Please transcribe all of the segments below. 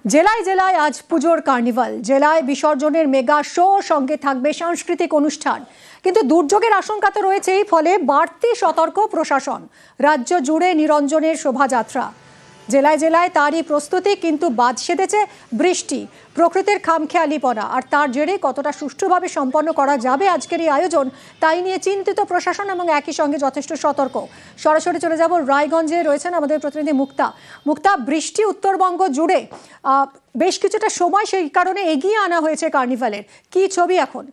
জেলায় জেলায় আজ পুজোর কার্নিভাল। জেলায় বিসর্জনের মেগা শো, সঙ্গে থাকবে সাংস্কৃতিক অনুষ্ঠান। কিন্তু দুর্যোগের আশঙ্কা তো রয়েছেই, ফলে বাড়তি সতর্ক প্রশাসন। রাজ্য জুড়ে নিরঞ্জনের শোভাযাত্রা, জেলায় জেলায় তারই প্রস্তুতি। কিন্তু বাদ সেধেছে বৃষ্টি, প্রকৃতির খামখেয়ালিপনা, আর তার জেরে কতটা সুষ্ঠুভাবে সম্পন্ন করা যাবে আজকের এই আয়োজন, তাই নিয়ে চিন্তিত প্রশাসন এবং একই সঙ্গে যথেষ্ট সতর্ক। সরাসরি চলে যাব রায়গঞ্জে, রয়েছেন আমাদের প্রতিনিধি মুক্তা। বৃষ্টি উত্তরবঙ্গ জুড়ে বেশ কিছুটা সময় সেই কারণে এগিয়ে আনা হয়েছে কার্নিভালের। কি ছবি এখন?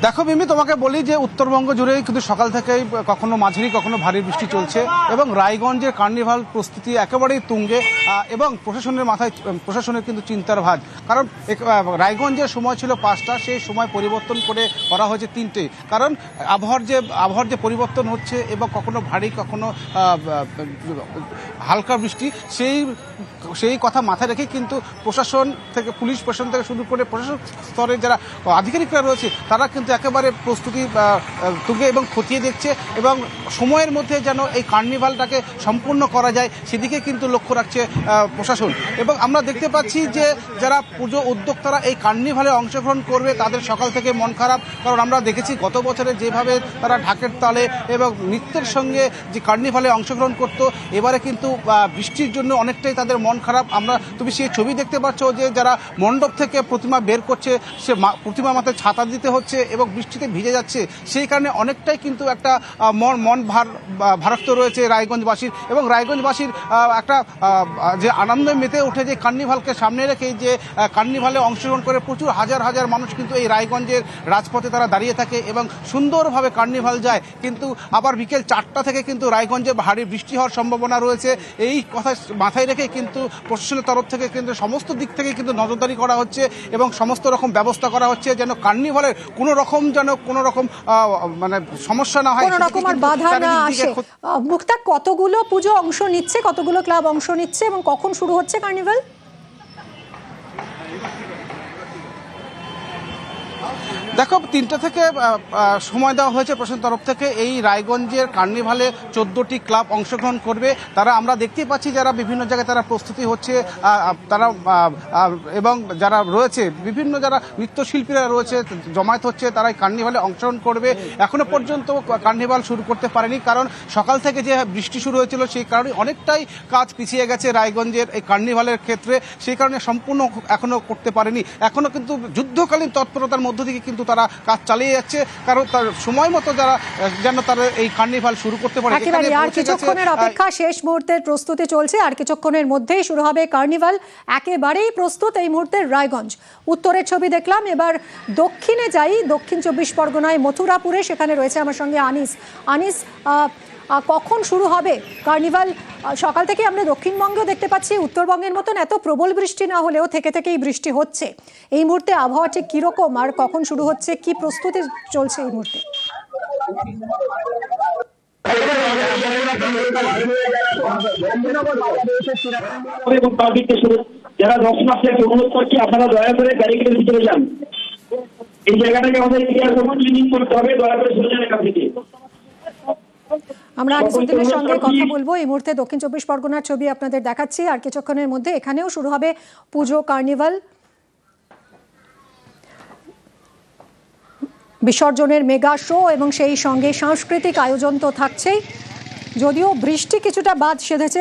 দেখো মিমি, তোমাকে বলি যে উত্তরবঙ্গ জুড়ে কিন্তু সকাল থেকেই কখনো মাঝারি কখনো ভারী বৃষ্টি চলছে এবং রায়গঞ্জের কার্নিভাল প্রস্তুতি একেবারেই তুঙ্গে এবং প্রশাসনের কিন্তু চিন্তার ভাঁজ। কারণ রায়গঞ্জের সময় ছিল 5টা, সেই সময় পরিবর্তন করা হয়েছে 3টে। কারণ আবহাওয়ার যে পরিবর্তন হচ্ছে এবং কখনো ভারী কখনো হালকা বৃষ্টি, সেই কথা মাথায় রেখে কিন্তু প্রশাসন থেকে, পুলিশ প্রশাসন থেকে শুরু করে প্রশাসন স্তরের যারা আধিকারিকরা রয়েছে তারা কিন্তু একেবারে প্রস্তুতি তুগে এবং খতিয়ে দেখছে এবং সময়ের মধ্যে যেন এই কার্নিভালটাকে সম্পূর্ণ করা যায় সেদিকে কিন্তু লক্ষ্য রাখছে প্রশাসন। এবং আমরা দেখতে পাচ্ছি যে যারা পুজো উদ্যোক্তারা এই কার্নিভালে অংশগ্রহণ করবে তাদের সকাল থেকে মন খারাপ। কারণ আমরা দেখেছি গত বছরে যেভাবে তারা ঢাকের তালে এবং নৃত্যের সঙ্গে যে কার্নিভালে অংশগ্রহণ করতো, এবারে কিন্তু বৃষ্টির জন্য অনেকটাই তাদের মন খারাপ। তুমি সেই ছবি দেখতে পাচ্ছ যে যারা মণ্ডপ থেকে প্রতিমা বের করছে, সে প্রতিমা মাথায় ছাতা দিতে হচ্ছে এবং বৃষ্টিতে ভিজে যাচ্ছে। সেই কারণে অনেকটাই কিন্তু একটা মন ভারাক্ত রয়েছে রায়গঞ্জবাসীর। এবং রায়গঞ্জবাসীর একটা যে আনন্দে মেতে ওঠে যে কার্নিভালকে সামনে রেখে, যে কার্নিভালে অংশগ্রহণ করে প্রচুর হাজার হাজার মানুষ কিন্তু এই রায়গঞ্জের রাজপথে তারা দাঁড়িয়ে থাকে এবং সুন্দরভাবে কার্নিভাল যায়। কিন্তু আবার বিকেল 4টা থেকে কিন্তু রায়গঞ্জে ভারী বৃষ্টি হওয়ার সম্ভাবনা রয়েছে। এই কথা মাথায় রেখে কিন্তু প্রশাসনের তরফ থেকে কিন্তু সমস্ত দিক থেকে কিন্তু নজরদারি করা হচ্ছে এবং সমস্ত রকম ব্যবস্থা করা হচ্ছে যেন কার্নিভালের কোনো রকম মানে সমস্যা না হয়, কোনো রকম আর বাধা না আসে। মুক্তা, কতগুলো পুজো অংশ নিচ্ছে, কতগুলো ক্লাব অংশ নিচ্ছে এবং কখন শুরু হচ্ছে কার্নিভাল? দেখো, 3টা থেকে সময় দেওয়া হয়েছে প্রশাসনের তরফ থেকে। এই রায়গঞ্জের কার্নিভালে 14টি ক্লাব অংশগ্রহণ করবে। তারা, আমরা দেখতেই পাচ্ছি যারা বিভিন্ন জায়গায় তারা প্রস্তুতি হচ্ছে, তারা এবং যারা রয়েছে বিভিন্ন যারা নৃত্যশিল্পীরা রয়েছে জমায়েত হচ্ছে, তারা এই কার্নিভালে অংশগ্রহণ করবে। এখনো পর্যন্ত কার্নিভাল শুরু করতে পারেনি, কারণ সকাল থেকে যে বৃষ্টি শুরু হয়েছিল সেই কারণে অনেকটাই কাজ পিছিয়ে গেছে রায়গঞ্জের এই কার্নিভালের ক্ষেত্রে। সেই কারণে সম্পূর্ণ এখনো করতে পারেনি। এখনো কিন্তু যুদ্ধকালীন তৎপরতার মধ্য থেকে কিন্তু তারা কাজ চালিয়ে যাচ্ছে, কারণ তার সময় মতো যেন তারা এই কার্নিভাল শুরু করতে পারে। আর কিছুক্ষণের অপেক্ষা, শেষ মুহূর্তের প্রস্তুতি চলছে। আর কিছুক্ষণের মধ্যেই শুরু হবে কার্নিভাল। একেবারেই প্রস্তুত এই মুহূর্তে রায়গঞ্জ। উত্তরের ছবি দেখলাম, এবার দক্ষিণে যাই। দক্ষিণ 24 পরগনায় মথুরাপুরে, সেখানে রয়েছে আমার সঙ্গে আনিস। কখন শুরু হবে কার্নিভাল? সকাল থেকে আমরা দক্ষিণবঙ্গেও দেখতে পাচ্ছি উত্তরবঙ্গের মতন এত প্রবল বৃষ্টি না হলেও থেকেই বৃষ্টি হচ্ছে। এই মুহূর্তে আবহাওয়া ঠিক কিরকম আর কখন শুরু হচ্ছে, কি প্রস্তুতি চলছে এই মুহূর্তে? যারা দর্শনার্থীকে অনুরোধ করছি, আপনারা দয়া করে ব্যারিকেডের ভিতরে যান। এই জায়গাটাকে আমাদের ক্লিয়ার করতে হবে, দয়া করে সরে যান এখান থেকে। আমরা আনিসুদ্দিনের সঙ্গে কথা বলবো। এই মুহূর্তে দক্ষিণ 24 পরগনার ছবি আপনাদের দেখাচ্ছি। আর কিছুক্ষণের মধ্যে এখানেও শুরু হবে পুজো কার্নিভাল। বিসর্জনের মেগা শো এবং সেই সঙ্গে সাংস্কৃতিক আয়োজন তো থাকছেই। যদিও বৃষ্টি কিছুটা বাদ সেধেছে,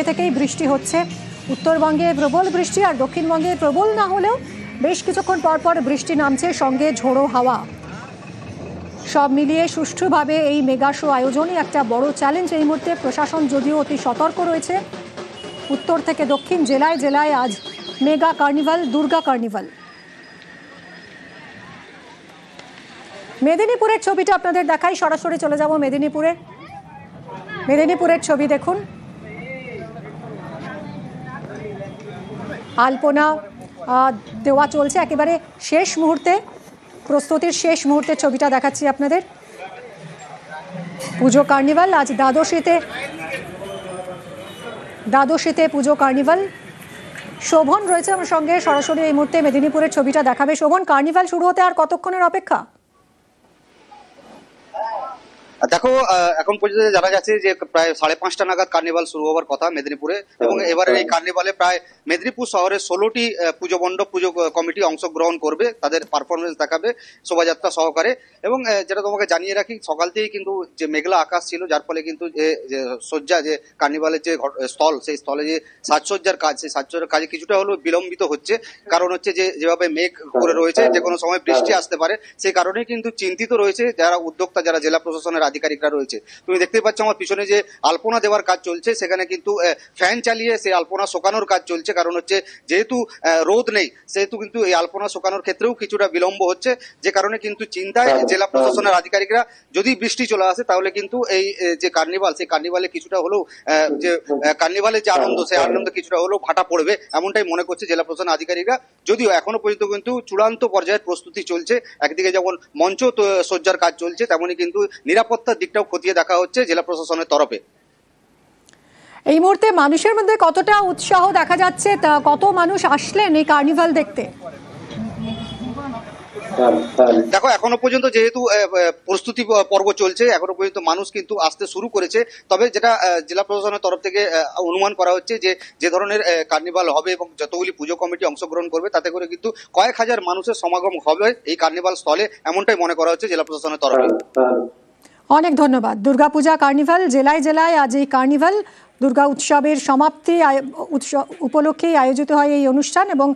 থেকেই বৃষ্টি হচ্ছে। উত্তরবঙ্গে প্রবল বৃষ্টি, আর দক্ষিণবঙ্গে প্রবল না হলেও বেশ কিছুক্ষণ পর বৃষ্টি নামছে, সঙ্গে ঝোড়ো হাওয়া। সব মিলিয়ে সুষ্ঠুভাবে এই মেগা শো আয়োজনই একটা বড় চ্যালেঞ্জ এই মুহূর্তে। প্রশাসন যদিও অতি সতর্ক রয়েছে। উত্তর থেকে দক্ষিণ, জেলায় জেলায় আজ মেগা কার্নিভাল, দুর্গা কার্নিভাল। মেদিনীপুরের ছবিটা আপনাদের দেখাই। সরাসরি চলে যাব মেদিনীপুরের ছবি দেখুন। আলপনা দেওয়া চলছে, একেবারে শেষ মুহূর্তে, প্রস্তুতির শেষ মুহূর্তের ছবিটা দেখাচ্ছি আপনাদের। পুজো কার্নিভাল আজ দ্বাদশীতে পুজো কার্নিভাল। শোভন রয়েছে আমার সঙ্গে, সরাসরি এই মুহূর্তে মেদিনীপুরের ছবিটা দেখাবে। শোভন, কার্নিভাল শুরু হতে আর কতক্ষণের অপেক্ষা? দেখো, এখন পর্যন্ত জানা যাচ্ছে যে প্রায় 5:30 নাগাদ কার্নিভাল শুরু হওয়ার কথা মেদিনীপুরে, এবং এবারে এই কার্নিভালে প্রায় মেদিনীপুর শহরের 16টি পুজো মণ্ডপ, পুজো কমিটি অংশগ্রহণ করবে, তাদের পারফরমেন্স দেখাবে শোভাযাত্রা সহকারে। এবং যেটা তোমাকে জানিয়ে রাখি, সকাল থেকেই কিন্তু যে মেঘলা আকাশ ছিল, যার ফলে কিন্তু যে সজ্জা, যে কার্নিভালের যে স্থল, সেই স্থলে যে সাজসজ্জার কাজ, সেই সাজসজ্জার কাজে কিছুটা হলেও বিলম্বিত হচ্ছে। কারণ হচ্ছে যে যেভাবে মেঘ করে রয়েছে, যে কোনো সময় বৃষ্টি আসতে পারে, সেই কারণে কিন্তু চিন্তিত রয়েছে যারা উদ্যোক্তা, যারা জেলা প্রশাসনের আধিকারিকরা রয়েছে। তুমি দেখতেই পাচ্ছ আমার পিছনে যে আলপনা দেওয়ার কাজ চলছে, সেখানে কিন্তু ফ্যান চালিয়ে সেই আলপনা শোকানোর কাজ চলছে। কারণ হচ্ছে যেহেতু রোদ নেই, সেহেতু কিন্তু এই আলপনা শোকানোর ক্ষেত্রেও কিছুটা বিলম্ব হচ্ছে, যে কারণে কিন্তু চিন্তায় জেলা প্রশাসনের আধিকারিকরা। যদি বৃষ্টি চলে আসে তাহলে কিন্তু এই যে কার্নিভাল, সেই কার্নিভালে কিছুটা হলেও যে কার্নিভালের যে আনন্দ, সেই আনন্দ কিছুটা হলেও ভাটা পড়বে, এমনটাই মনে করছে জেলা প্রশাসনের আধিকারিকরা। যদিও এখনো পর্যন্ত কিন্তু চূড়ান্ত পর্যায়ের প্রস্তুতি চলছে। একদিকে যেমন মঞ্চ সজ্জার কাজ চলছে, তেমনই কিন্তু নিরাপত্তার দিকটাও খতিয়ে দেখা হচ্ছে জেলা প্রশাসনের তরফে। এই মুহূর্তে মানুষের মধ্যে কতটা উৎসাহ দেখা যাচ্ছে, তা কত মানুষ আসলেন এই কার্নিভাল দেখতে? দেখো, এখনো পর্যন্ত যেহেতু প্রস্তুতি পর্ব চলছে, এখনো পর্যন্ত মানুষ কিন্তু আসতে শুরু করেছে। তবে যেটা জেলা প্রশাসনের তরফ থেকে অনুমান করা হচ্ছে, যে ধরনের কার্নিভাল হবে এবং যতগুলি পুজো কমিটি অংশগ্রহণ করবে, তাতে করে কিন্তু কয়েক হাজার মানুষের সমাগম হবে এই কার্নিভাল স্থলে, এমনটাই মনে করা হচ্ছে জেলা প্রশাসনের তরফে। অনেক ধন্যবাদ। দুর্গাপূজা কার্নিভাল, জেলায় জেলায় আজ এই কার্নিভাল, দুর্গা উৎসবের সমাপ্তি উপলক্ষেই আয়োজিত হয় এই অনুষ্ঠান, এবং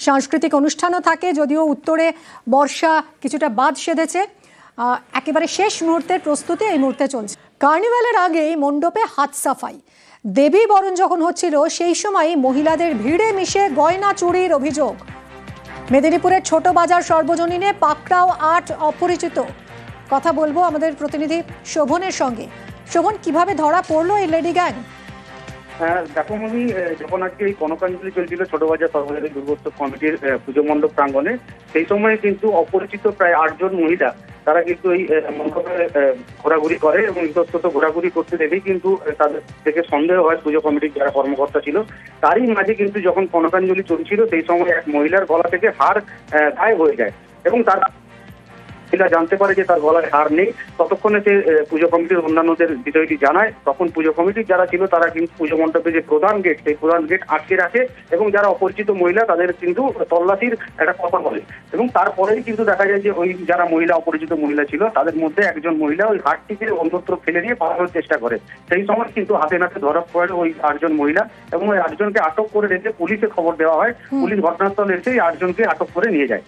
সাংস্কৃতিক অনুষ্ঠানও থাকে। যদিও উত্তরে বর্ষা কিছুটা বাদ সেধেছে, একেবারে শেষ মুহূর্তের প্রস্তুতি এই মুহূর্তে চলছে। কার্নিভালের আগেই মণ্ডপে হাত সাফাই, দেবী বরণ যখন হচ্ছিল, সেই সময় মহিলাদের ভিড়ে মিশে গয়না চুরির অভিযোগ। মেদিনীপুরের ছোট বাজার সর্বজনীনে পাকড়াও 8 অপরিচিত। কথা বলবো আমাদের প্রতিনিধি শোভনের সঙ্গে। শোভন, কিভাবে ধরা পড়লো এই লেডি গ্যাং? দেখো আমি যখন আজকে এই কনকাঞ্জলি চলছিল ছোট বাজার সর্বজনীন দুর্গোৎসব কমিটির পুজো মণ্ডপ প্রাঙ্গণে, সেই সময় কিন্তু অপরিচিত প্রায় 8 জন মহিলা, তারা কিন্তু এই মণ্ডপে ঘোরাঘুরি করে, এবং ইতস্তত ঘোরাঘুরি করতে দেখেই কিন্তু তাদের থেকে সন্দেহ হয় পুজো কমিটির যারা কর্মকর্তা ছিল। তারই মাঝে কিন্তু যখন কনকাঞ্জলি চলছিল, সেই সময় এক মহিলার গলা থেকে হার গায়েব হয়ে যায়, এবং তার জানতে পারে যে তার গলায় হার নেই। ততক্ষণে সে পুজো কমিটির অন্যান্যদের বিষয়টি জানায়। তখন পুজো কমিটির যারা ছিল, তারা কিন্তু পুজো মণ্ডপে যে প্রধান গেট, সেই প্রধান গেট আটকে রাখে, এবং যারা অপরিচিত মহিলা তাদের কিন্তু তল্লাশির একটা কথা বলে। এবং তারপরেই কিন্তু দেখা যায় যে ওই যারা অপরিচিত মহিলা ছিল, তাদের মধ্যে একজন মহিলা ওই হারটিকে অন্যত্র ফেলে দিয়ে পালানোর চেষ্টা করে। সেই সময় কিন্তু হাতে নাতে ধরা পড়ে ওই 8 জন মহিলা, এবং ওই 8 জনকে আটক করে রেখে পুলিশে খবর দেওয়া হয়। পুলিশ ঘটনাস্থলে এসে এই 8 জনকে আটক করে নিয়ে যায়।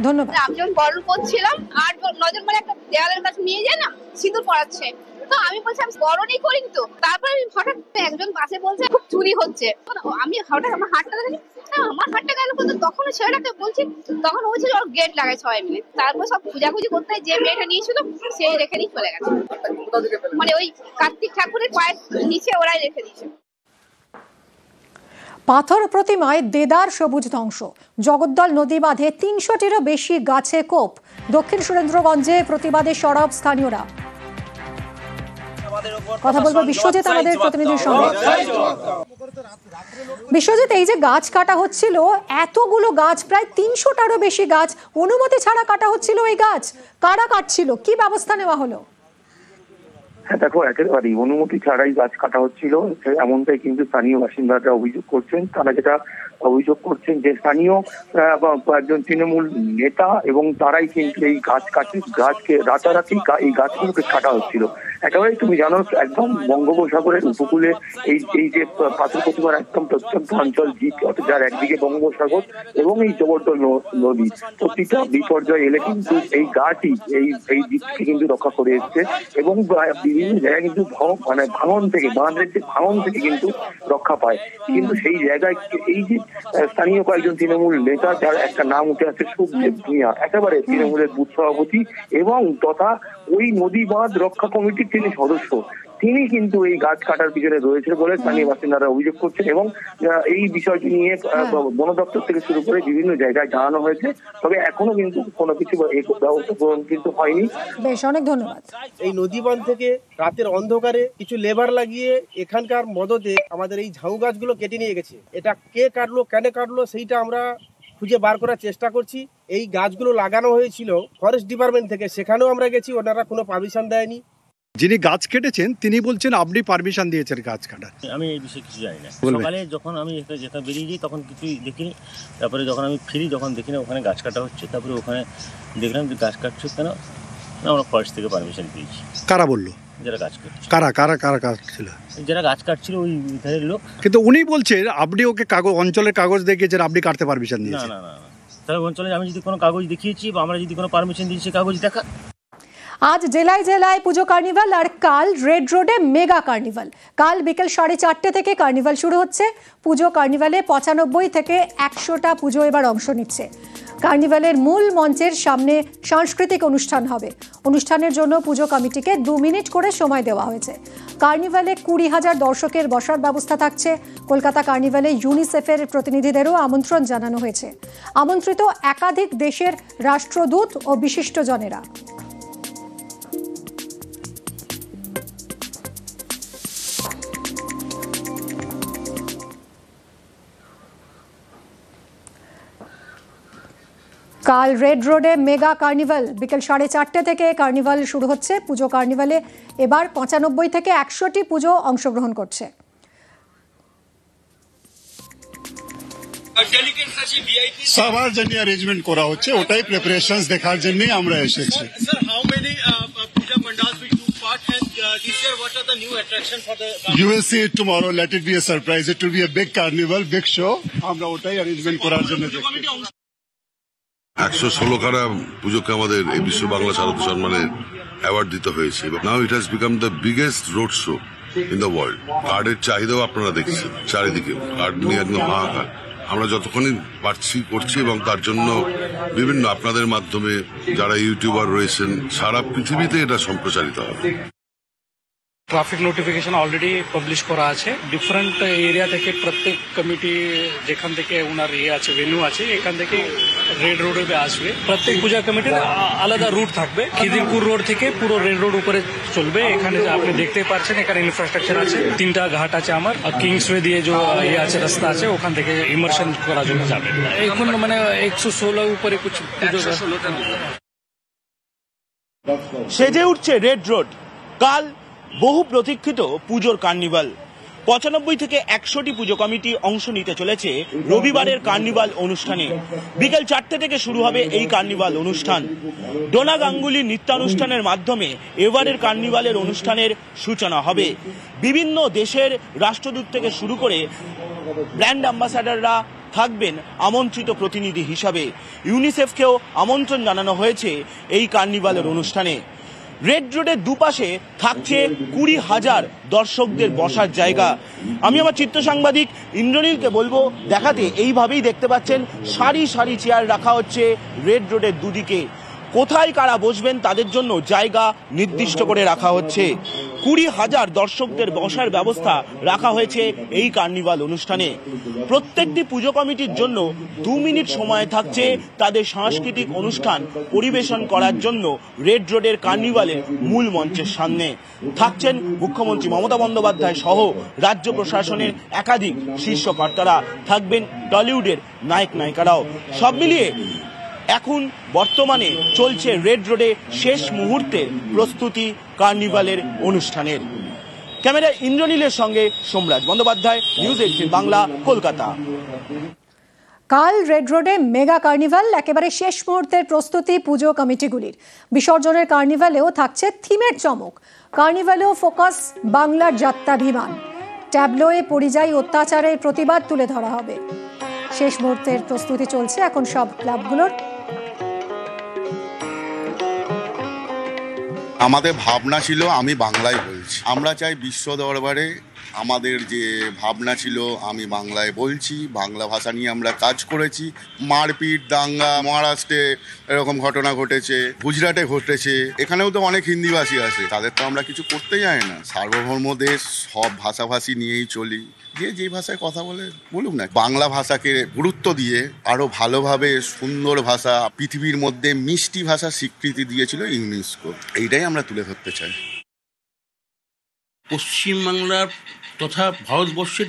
ধন্যবাদ। আমি যখন বরণ করছিলাম, 8-9 জন মানে একটা দেওয়ালের কাছে নিয়ে যায় না, সিঁদুর পড়াচ্ছে। তো আমি বলছি আমি বরণই করিনি তো। তারপরে হঠাৎ একজন পাশে বলছে খুব চুরি হচ্ছে। আমি হঠাৎ আমার হাতটা দেখি, আমার হাতটা গেল কিন্তু তখন ছেলেটাকে বলছি, তখন বলছে ওর গেট লাগায় সবাই মিলে। তারপর সব খুঁজাখুঁজি করতে যে মেয়েটা নিয়েছিল, সেই রেখে নিয়ে চলে গেছে। মানে ওই কার্তিক ঠাকুরের পায়ের নিচে ওরাই রেখে দিয়েছে। পাথর প্রতিমায় দেদার সবুজ ধ্বংস, জগদ্দল নদী বাঁধে 300টিরও বেশি গাছে কোপ। দক্ষিণ সুরেন্দ্রগঞ্জে প্রতিবাদে সরব স্থানীয়রা। কথা বলবো বিশ্বজিৎ আমাদের প্রতিনিধির সঙ্গে। বিশ্বজিৎ, এই যে গাছ কাটা হচ্ছিল, এতগুলো গাছ, প্রায় 300টারও বেশি গাছ অনুমতি ছাড়া কাটা হচ্ছিল, এই গাছ কারা কাটছিল, কি ব্যবস্থা নেওয়া হলো? হ্যাঁ দেখো, একেবারেই অনুমতি ছাড়াই গাছ কাটা হচ্ছিল, এমনটাই কিন্তু স্থানীয় বাসিন্দারা অভিযোগ করছেন। তারা যেটা অভিযোগ করছেন যে স্থানীয় একজন তৃণমূল নেতা এবং তারাই কিন্তু এই গাছকে রাতারাতি এই গাছগুলোকে কাটা হচ্ছিল। একেবারেই তুমি জানো, একদম বঙ্গোপসাগরের উপকূলে এই যে পাথর প্রতিমার একদম প্রত্যন্ত অঞ্চল, যার একদিকে বঙ্গোপসাগর এবং এই জগদ্দল নদী, প্রতিটা বিপর্যয় এলে কিন্তু এই গাছই এই দ্বীপকে কিন্তু রক্ষা করে এসছে, এবং বিভিন্ন জায়গায় কিন্তু ভাঙন থেকে, বাঁধের যে ভাঙন থেকে কিন্তু রক্ষা পায়। কিন্তু সেই জায়গায় এই যে স্থানীয় কয়েকজন তৃণমূল নেতা, যার একটা নাম উঠে আসছে সুখদেব ভূঁইয়া, একেবারে তৃণমূলের বুথ সভাপতি এবং তথা ওই নদী বাঁধ রক্ষা কমিটির তিনি সদস্য, তিনি কিন্তু এই গাছ কাটার পিছনে রয়েছে বলে স্থানীয় বাসিন্দারা অভিযোগ করছেন। এবং এই বিষয়টি নিয়ে বন দপ্তর থেকে শুরু করে বিভিন্ন জায়গায় জানানো হয়েছে, তবে এখনো কিন্তু কোনো কিছু ব্যবস্থা গ্রহণ কিন্তু হয়নি। বেশ, অনেক ধন্যবাদ। এই নদীবাঁধ থেকে রাতের অন্ধকারে কিছু লেবার লাগিয়ে এখানকার মদতে আমাদের এই ঝাউ গাছগুলো কেটে নিয়ে গেছে। এটা কে কাটলো, কেন কাটলো, সেইটা আমরা খুঁজে বার করার চেষ্টা করছি। এই গাছগুলো লাগানো হয়েছিল ফরেস্ট ডিপার্টমেন্ট থেকে, সেখানেও আমরা গেছি, ওনারা কোনো পারমিশন দেয়নি। যিনি গাছ কেটেছেন তিনি বলছেন আপনি পারমিশন দিয়েছেন গাছ কাটার। আমি এই বিষয়ে কিছু জানি না। সকালে যখন আমি যেখানে বেরিয়ে যাই তখন কিছুই দেখিনি, তারপরে যখন আমি ফিরি যখন দেখি না ওখানে গাছ কাটা হচ্ছে, তারপরে ওখানে দেখলাম যে গাছ কাটছে কেন, আমরা ফরেস্ট থেকে পারমিশন পেয়েছি। কারা বললো? যারা গাছ কাটছে। কারা কারা কারা কাটছিল? যারা গাছ কাটছিল ওই ধারের লোক। কিন্তু উনি বলছেন আপনি ওকে কাগজ, অঞ্চলের কাগজ দেখিয়েছেন, আপনি কাটতে পারমিশন না দিয়েছেন। না না না, তাহলে অঞ্চলে আমি যদি কোনো কাগজ দেখিয়েছি বা আমরা যদি কোনো পারমিশন দিয়েছি কাগজ দেখা। আজ জেলায় জেলায় পুজো কার্নিভাল আর কাল রেড রোডে মেগা কার্নিভাল। কাল বিকেল 4:30 থেকে কার্নিভাল শুরু হচ্ছে। পুজো কার্নিভালে 95 থেকে 100টা পুজো এবার অংশ নিচ্ছে। কার্নিভালের মূল মঞ্চের সামনে সাংস্কৃতিক অনুষ্ঠান হবে। অনুষ্ঠানের জন্য পুজো কমিটিকে 2 মিনিট করে সময় দেওয়া হয়েছে। কার্নিভালে 20,000 দর্শকের বসার ব্যবস্থা থাকছে। কলকাতা কার্নিভালে ইউনিসেফের প্রতিনিধিদেরও আমন্ত্রণ জানানো হয়েছে। আমন্ত্রিত একাধিক দেশের রাষ্ট্রদূত ও বিশিষ্টজনেরা। কাল রেড রোডে মেগা কার্নিভাল বিকেল 4:30 থেকে কার্নিভাল শুরু হচ্ছে। পুজো কার্নিভালে এবার 95 থেকে 100টি পুজো অংশগ্রহণ করছে। সবার জন্য অ্যারেঞ্জমেন্ট করা হচ্ছে, ওটাই প্রিপারেশনস দেখার জন্য আমরা এসেছি। Sir, how many puja pandals will took part, and this year what are the new attraction for the carnival? You will see it tomorrow. Let it be a surprise. It will be a big carnival, big show. আমরা ওটাই arrangement করার জন্য দেখছি। 116 খানা পুজোকে আমাদের এই বিশ্ব বাংলা শারদ সম্মানের অ্যাওয়ার্ড দিতে হয়েছে। Now it has become the biggest road show in the world. কার্ডের চাহিদাও আপনারা দেখছেন চারিদিকে, কার্ড নিয়ে একদম হাহাকার। আমরা যতক্ষণই পারছি করছি এবং তার জন্য বিভিন্ন আপনাদের মাধ্যমে যারা ইউটিউবার রয়েছেন সারা পৃথিবীতে এটা সম্প্রচারিত হবে। ট্রাফিক নোটিফিকেশন অলরেডি পাবলিশ করা আছে। ডিফারেন্ট এরিয়া থেকে প্রত্যেক কমিটি যেখান থেকে ওনার আছে ভেন্যু আছে, এখান থেকে রেড রোডে আসবে। প্রত্যেক পূজা কমিটির আলাদা রুট থাকবে। খিদিরপুর রোড থেকে পুরো রেড রোড উপরে চলবে। এখানে আপনি দেখতে পাচ্ছেন এখানে ইনফ্রাস্ট্রাকচার আছে, 3টা ঘাট আছে আমার। কিংসওয়ে দিয়ে যে আছে রাস্তা আছে, ওখান থেকে ইমার্শন করার জন্য যাবে। এখন মানে 116 উপরে কিছু সেজে উঠছে রেড রোড। কাল বহু প্রতীক্ষিত পুজোর কার্নিভাল। 95 থেকে 100টি পুজো কমিটি অংশ নিতে চলেছে রবিবারের কার্নিভাল অনুষ্ঠানে। বিকেল 4টে থেকে শুরু হবে এই কার্নিভাল অনুষ্ঠান। ডোনা গাঙ্গুলির নৃত্যানুষ্ঠানের মাধ্যমে এবারের কার্নিভালের অনুষ্ঠানের সূচনা হবে। বিভিন্ন দেশের রাষ্ট্রদূত থেকে শুরু করে ব্র্যান্ড অ্যাম্বাসাডাররা থাকবেন আমন্ত্রিত প্রতিনিধি হিসাবে। ইউনিসেফকেও আমন্ত্রণ জানানো হয়েছে এই কার্নিভালের অনুষ্ঠানে। রেড রোডের দুপাশে থাকছে 20,000 দর্শকদের বসার জায়গা। আমি আমার চিত্র সাংবাদিক ইন্দ্রনীলকে বলবো দেখাতে। এইভাবেই দেখতে পাচ্ছেন সারি সারি চেয়ার রাখা হচ্ছে রেড রোডের দুদিকে। কোথায় কারা বসবেন তাদের জন্য জায়গা নির্দিষ্ট করে রাখা হচ্ছে। 20,000 দর্শকদের বসার ব্যবস্থা রাখা হয়েছে এই কার্নিভাল অনুষ্ঠানে। প্রত্যেকটি পুজো কমিটির জন্য 2 মিনিট সময় থাকছে তাদের সাংস্কৃতিক অনুষ্ঠান পরিবেশন করার জন্য রেড রোডের কার্নিভালের মূল মঞ্চের সামনে। থাকছেন মুখ্যমন্ত্রী মমতা বন্দ্যোপাধ্যায় সহ রাজ্য প্রশাসনের একাধিক শীর্ষ কর্তারা, থাকবেন টলিউডের নায়ক নায়িকারাও। সব মিলিয়ে এখন বর্তমানে চলছে রেড রোডে শেষ মুহূর্তে প্রস্তুতি কার্নিভালের অনুষ্ঠানের। ক্যামেরায় ইন্দ্রনীলের সঙ্গে সোমরাজ বন্দ্যোপাধ্যায়, নিউজ 18 বাংলা, কলকাতা। কাল রেড রোডে মেগা কার্নিভাল, একেবারে শেষ মুহূর্তের প্রস্তুতি পুজো কমিটিগুলির। বিসর্জনের কার্নিভালেও থাকছে থিমের চমক। কার্নিভালেও ফোকাস বাংলার যাত্রাভিমান। ট্যাবলোয়ে পরিযায়ী অত্যাচারের প্রতিবাদ তুলে ধরা হবে। শেষ মুহূর্তের প্রস্তুতি চলছে এখন সব ক্লাবগুলোর। আমাদের ভাবনা ছিল, আমি বাংলায় বলছি, আমরা চাই বিশ্ব দরবারে আমাদের যে ভাবনা ছিল আমি বাংলায় বলছি, বাংলা ভাষা নিয়ে আমরা কাজ করেছি। মারপিট দাঙ্গা মহারাষ্ট্রে এরকম ঘটনা ঘটেছে, গুজরাটে ঘটেছে, এখানেও তো অনেক হিন্দিভাষী আছে, তাদের তো আমরা কিছু করতে যাই না। সার্বভৌম দেশ, সব ভাষাভাষী নিয়েই চলি, যে ভাষায় কথা বলে বলুক না। বাংলা ভাষাকে গুরুত্ব দিয়ে আরো ভালোভাবে সুন্দর ভাষা, পৃথিবীর মধ্যে মিষ্টি ভাষা স্বীকৃতি দিয়েছিল ইউনেস্কো। এইটাই আমরা তুলে ধরতে চাই। পশ্চিমবাংলার তথা ভারতবর্ষের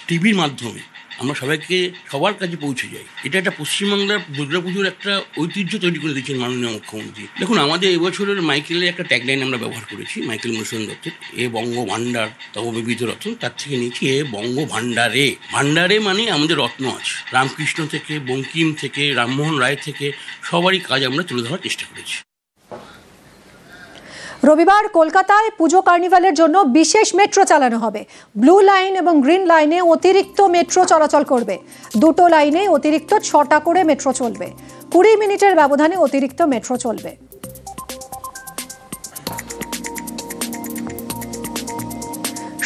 টিভির মাধ্যমে আমরা সবাইকে সবার কাছে পৌঁছে যাই। এটা একটা পশ্চিমবাংলার দুর্গাপুজোর একটা ঐতিহ্য তৈরি করে দিচ্ছেন মাননীয় মুখ্যমন্ত্রী। দেখুন, আমাদের এবছরের মাইকেলের একটা ট্যাগলাইন আমরা ব্যবহার করেছি, মাইকেল মধুসূদন দত্তের, এ বঙ্গ ভাণ্ডার তব বিবিধ রত্ন, তার থেকে নিয়েছি এ বঙ্গ ভাণ্ডারে। ভাণ্ডারে মানে আমাদের রত্ন আছে, রামকৃষ্ণ থেকে, বঙ্কিম থেকে, রামমোহন রায় থেকে সবারই কাজ আমরা তুলে ধরার চেষ্টা করেছি। রবিবার কলকাতায় পুজো কার্নিভালের জন্য বিশেষ মেট্রো চালানো হবে। ব্লু লাইন এবং গ্রিন লাইনে অতিরিক্ত মেট্রো চলাচল করবে। দুটো লাইনে অতিরিক্ত 6টা করে মেট্রো চলবে। 20 মিনিটের ব্যবধানে অতিরিক্ত মেট্রো চলবে।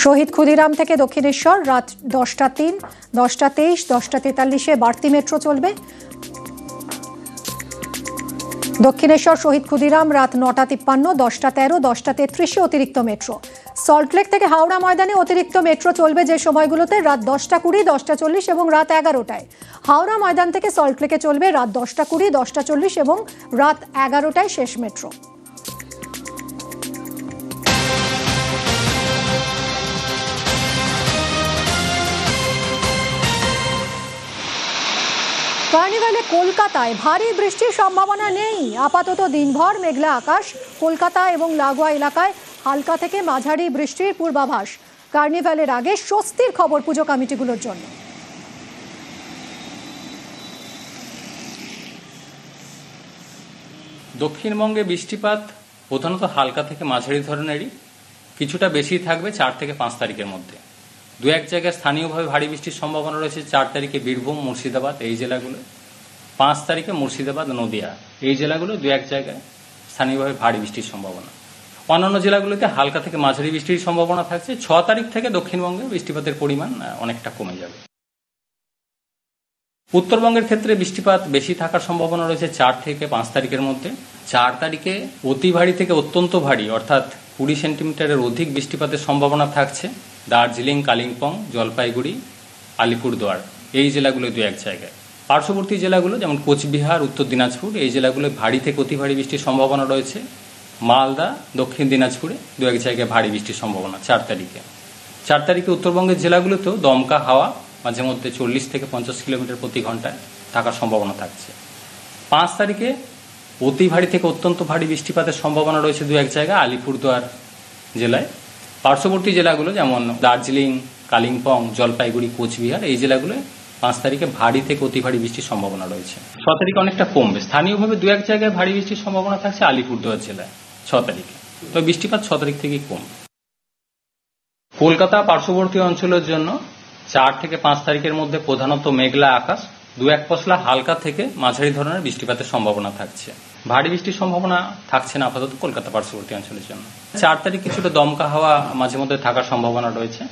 শহীদ ক্ষুদিরাম থেকে দক্ষিণেশ্বর রাত 10:03, 10:23, 10:43 বাড়তি মেট্রো চলবে। দক্ষিণেশ্বর শহীদ ক্ষুদিরাম রাত 9:53, 10:13, 10:33 অতিরিক্ত মেট্রো। সল্টলেক থেকে হাওড়া ময়দানে অতিরিক্ত মেট্রো চলবে যে সময়গুলোতে রাত 10:20, 10:40 এবং রাত 11টায়। হাওড়া ময়দান থেকে সল্টলেকে চলবে রাত 10:20, 10:40 এবং রাত 11টায় শেষ মেট্রো। কার্নিভালে কলকাতায় ভারী বৃষ্টির সম্ভাবনা নেই। আপাতত দিনভর মেঘলা আকাশ। কলকাতা এবং লাগোয়া এলাকায় হালকা থেকে মাঝারি বৃষ্টির পূর্বাভাস। কার্নিভালের আগে স্বস্তির খবর পুজো কমিটিগুলোর জন্য। দক্ষিণবঙ্গে বৃষ্টিপাত প্রধানত হালকা থেকে মাঝারি ধরনেরই, কিছুটা বেশি থাকবে 4 থেকে 5 তারিখের মধ্যে। দু এক জায়গায় স্থানীয়ভাবে ভারী বৃষ্টির সম্ভাবনা রয়েছে 4 তারিখে বীরভূম, মুর্শিদাবাদ এই জেলাগুলো, 5 তারিখে মুর্শিদাবাদ, নদিয়া এই জেলাগুলো দু এক জায়গায় স্থানীয়ভাবে ভারী বৃষ্টির সম্ভাবনা। অন্যান্য জেলাগুলোতে হালকা থেকে মাঝারি বৃষ্টির সম্ভাবনা থাকছে। 6 তারিখ থেকে দক্ষিণবঙ্গে বৃষ্টিপাতের পরিমাণ অনেকটা কমে যাবে। উত্তরবঙ্গের ক্ষেত্রে বৃষ্টিপাত বেশি থাকার সম্ভাবনা রয়েছে 4 থেকে 5 তারিখের মধ্যে। 4 তারিখে অতি ভারী থেকে অত্যন্ত ভারী অর্থাৎ 20 সেন্টিমিটারের অধিক বৃষ্টিপাতের সম্ভাবনা থাকছে দার্জিলিং, কালিম্পং, জলপাইগুড়ি, আলিপুরদুয়ার এই জেলাগুলো দু এক জায়গায়। পার্শ্ববর্তী জেলাগুলো যেমন কোচবিহার, উত্তর দিনাজপুর এই জেলাগুলো ভারী থেকে অতি ভারী বৃষ্টির সম্ভাবনা রয়েছে। মালদা, দক্ষিণ দিনাজপুরে দু এক জায়গায় ভারী বৃষ্টির সম্ভাবনা 4 তারিখে। 4 তারিখে উত্তরবঙ্গের জেলাগুলোতেও দমকা হাওয়া মাঝে মধ্যে 40 থেকে 50 কিলোমিটার প্রতি ঘন্টায় থাকার সম্ভাবনা থাকছে। 5 তারিখে অতি ভারী থেকে অত্যন্ত ভারী বৃষ্টিপাতের সম্ভাবনা রয়েছে দু এক জায়গায় আলিপুরদুয়ার জেলায়। পার্শ্ববর্তী জেলাগুলো যেমন দার্জিলিং, কালিম্পং, জলপাইগুড়ি, কোচবিহার এই জেলাগুলো 5 তারিখে ভারী থেকে অতি ভারী বৃষ্টির সম্ভাবনা রয়েছে। 6 তারিখে অনেকটা কমবে, স্থানীয়ভাবে দু এক জায়গায় ভারী বৃষ্টির সম্ভাবনা থাকছে আলিপুরদুয়ার জেলায় 6 তারিখে। তো বৃষ্টিপাত 6 তারিখ থেকেই কমবে। কলকাতা পার্শ্ববর্তী অঞ্চলের জন্য 4 থেকে 5 তারিখের মধ্যে প্রধানত মেঘলা আকাশ, দু এক পশলা হালকা থেকে মাঝারি ধরনের বৃষ্টিপাতের সম্ভাবনা থাকছে। ভারী বৃষ্টির সম্ভাবনা থাকছে না আপাতত কলকাতা পার্শ্ববর্তী অঞ্চলের জন্য। 4 তারিখ কিছুটা দমকা হাওয়া মাঝে মধ্যে থাকার সম্ভাবনা রয়েছে।